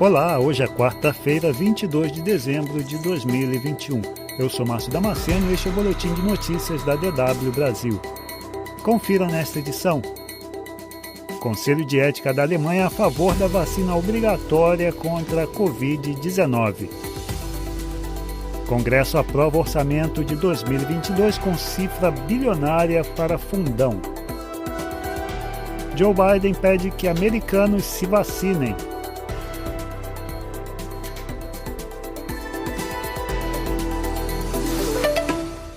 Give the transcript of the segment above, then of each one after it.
Olá, hoje é quarta-feira, 22 de dezembro de 2021. Eu sou Márcio Damasceno e este é o Boletim de Notícias da DW Brasil. Confira nesta edição. Conselho de Ética da Alemanha a favor da vacina obrigatória contra a Covid-19. Congresso aprova orçamento de 2022 com cifra bilionária para fundão. Joe Biden pede que americanos se vacinem.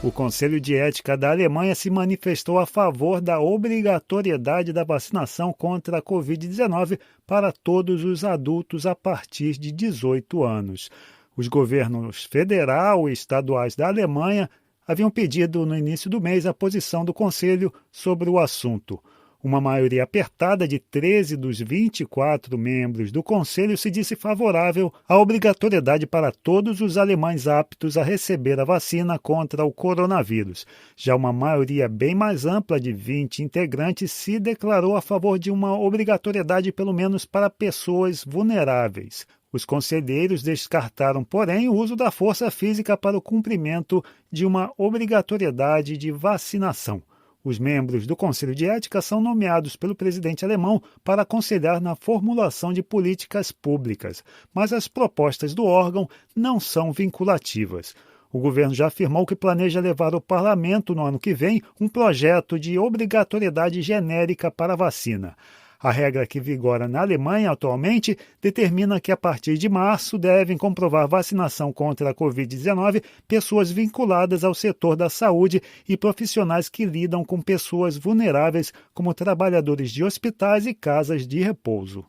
O Conselho de Ética da Alemanha se manifestou a favor da obrigatoriedade da vacinação contra a Covid-19 para todos os adultos a partir de 18 anos. Os governos federal e estaduais da Alemanha haviam pedido no início do mês a posição do Conselho sobre o assunto. Uma maioria apertada de 13 dos 24 membros do Conselho se disse favorável à obrigatoriedade para todos os alemães aptos a receber a vacina contra o coronavírus. Já uma maioria bem mais ampla de 20 integrantes se declarou a favor de uma obrigatoriedade pelo menos para pessoas vulneráveis. Os conselheiros descartaram, porém, o uso da força física para o cumprimento de uma obrigatoriedade de vacinação. Os membros do Conselho de Ética são nomeados pelo presidente alemão para aconselhar na formulação de políticas públicas, mas as propostas do órgão não são vinculativas. O governo já afirmou que planeja levar ao parlamento no ano que vem um projeto de obrigatoriedade genérica para a vacina. A regra que vigora na Alemanha atualmente determina que a partir de março devem comprovar vacinação contra a Covid-19 pessoas vinculadas ao setor da saúde e profissionais que lidam com pessoas vulneráveis, como trabalhadores de hospitais e casas de repouso.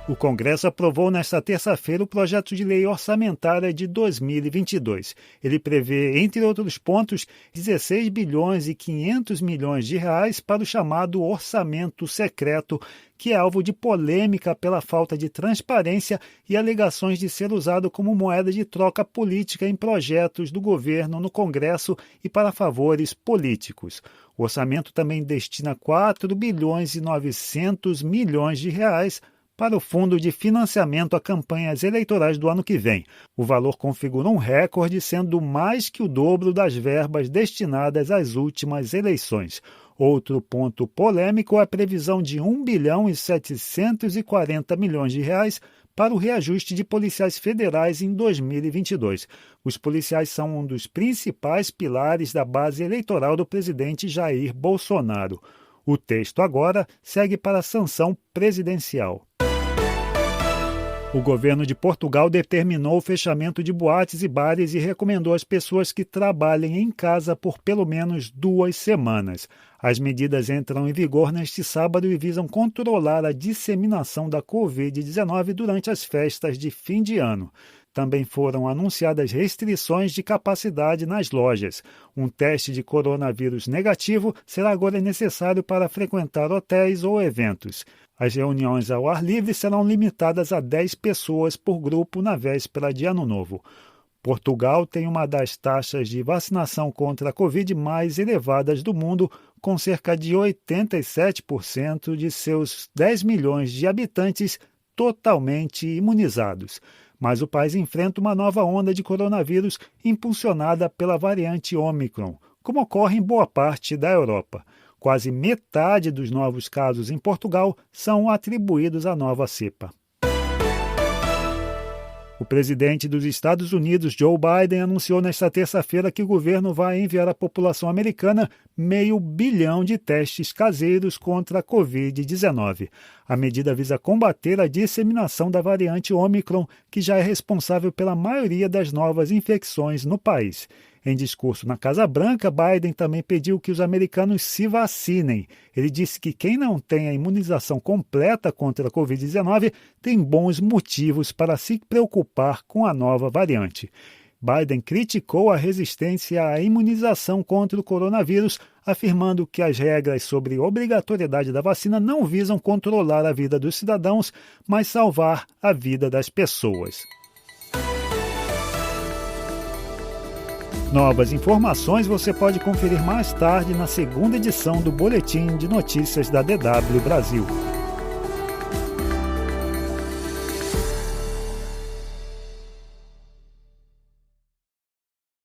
O Congresso aprovou nesta terça-feira o projeto de lei orçamentária de 2022. Ele prevê, entre outros pontos, 16 bilhões e 500 milhões de reais para o chamado orçamento secreto, que é alvo de polêmica pela falta de transparência e alegações de ser usado como moeda de troca política em projetos do governo no Congresso e para favores políticos. O orçamento também destina 4 bilhões e 900 milhões de reais para o Fundo de Financiamento a Campanhas Eleitorais do ano que vem. O valor configura um recorde, sendo mais que o dobro das verbas destinadas às últimas eleições. Outro ponto polêmico é a previsão de 1 bilhão e 740 milhões de reais para o reajuste de policiais federais em 2022. Os policiais são um dos principais pilares da base eleitoral do presidente Jair Bolsonaro. O texto agora segue para a sanção presidencial. O governo de Portugal determinou o fechamento de boates e bares e recomendou às pessoas que trabalhem em casa por pelo menos 2 semanas. As medidas entram em vigor neste sábado e visam controlar a disseminação da Covid-19 durante as festas de fim de ano. Também foram anunciadas restrições de capacidade nas lojas. Um teste de coronavírus negativo será agora necessário para frequentar hotéis ou eventos. As reuniões ao ar livre serão limitadas a 10 pessoas por grupo na véspera de Ano Novo. Portugal tem uma das taxas de vacinação contra a Covid mais elevadas do mundo, com cerca de 87% de seus 10 milhões de habitantes totalmente imunizados. Mas o país enfrenta uma nova onda de coronavírus impulsionada pela variante Ômicron, como ocorre em boa parte da Europa. Quase metade dos novos casos em Portugal são atribuídos à nova cepa. O presidente dos Estados Unidos, Joe Biden, anunciou nesta terça-feira que o governo vai enviar à população americana 500 milhão de testes caseiros contra a Covid-19. A medida visa combater a disseminação da variante Ômicron, que já é responsável pela maioria das novas infecções no país. Em discurso na Casa Branca, Biden também pediu que os americanos se vacinem. Ele disse que quem não tem a imunização completa contra a Covid-19 tem bons motivos para se preocupar com a nova variante. Biden criticou a resistência à imunização contra o coronavírus, afirmando que as regras sobre obrigatoriedade da vacina não visam controlar a vida dos cidadãos, mas salvar a vida das pessoas. Novas informações você pode conferir mais tarde na segunda edição do Boletim de Notícias da DW Brasil.